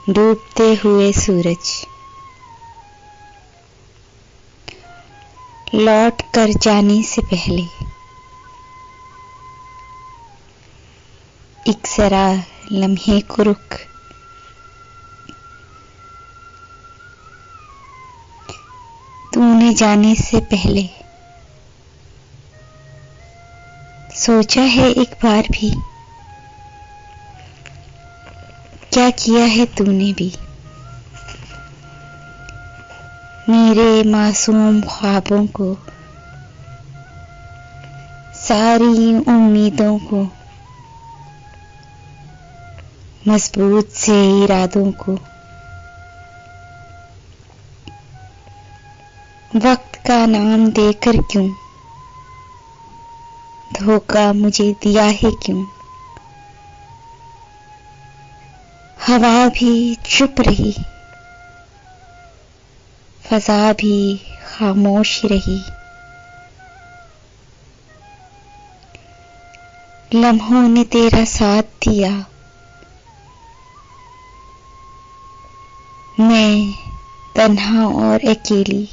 डूबते हुए सूरज। लौट कर जाने से पहले एक जरा लम्हे को रुक। तूने जाने से पहले सोचा है एक बार भी, क्या किया है तूने भी मेरे मासूम ख्वाबों को, सारी उम्मीदों को, मजबूत से इरादों को, वक्त का नाम देकर क्यों धोखा मुझे दिया है क्यों। हवा भी चुप रही, फजा भी खामोश रही, लम्हों ने तेरा साथ दिया, मैं तन्हा और अकेली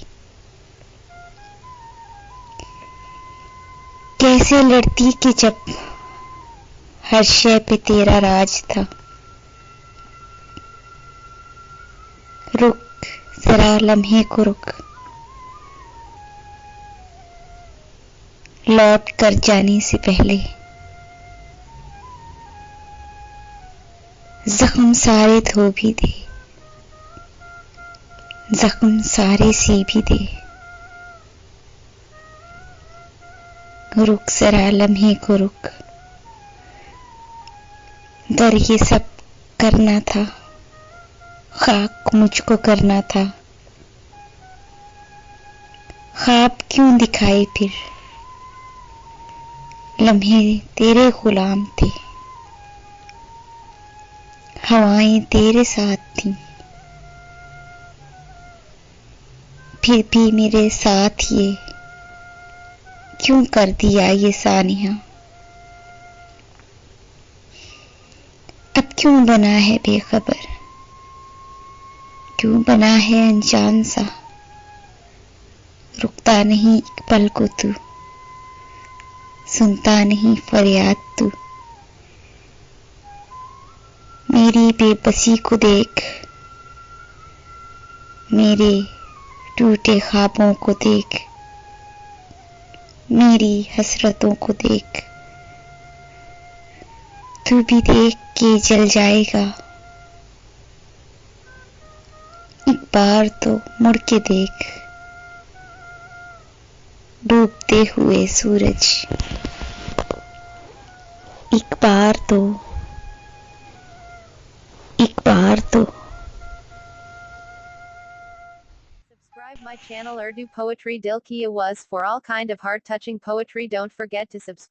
कैसे लड़ती कि जब हर शय पे तेरा राज था। रुक जरा लम्हे को रुक, लौट कर जाने से पहले जख्म सारे धो भी दे, जख्म सारे सी भी दे। रुक जरा लम्हे को रुक, दर ये सब करना था, खाक मुझको करना था। ख्वाब क्यों दिखाए फिर, लम्हे तेरे गुलाम थे, हवाएं तेरे साथ थीं, फिर भी मेरे साथ ये क्यों कर दिया ये सानिया। अब क्यों बना है बेखबर, क्यों बना है अनजान सा। रुकता नहीं एक पल को तू, सुनता नहीं फरियाद तू। मेरी बेबसी को देख, मेरे टूटे ख्वाबों को देख, मेरी हसरतों को देख। तू भी देख के जल जाएगा, एक बार तो मुड़ के देख डूबते हुए सूरज। एक बार तो, एक बार तो। Subscribe my channel Urdu Poetry Dil Ki Awaz for all kind of heart touching poetry. Don't forget to subscribe.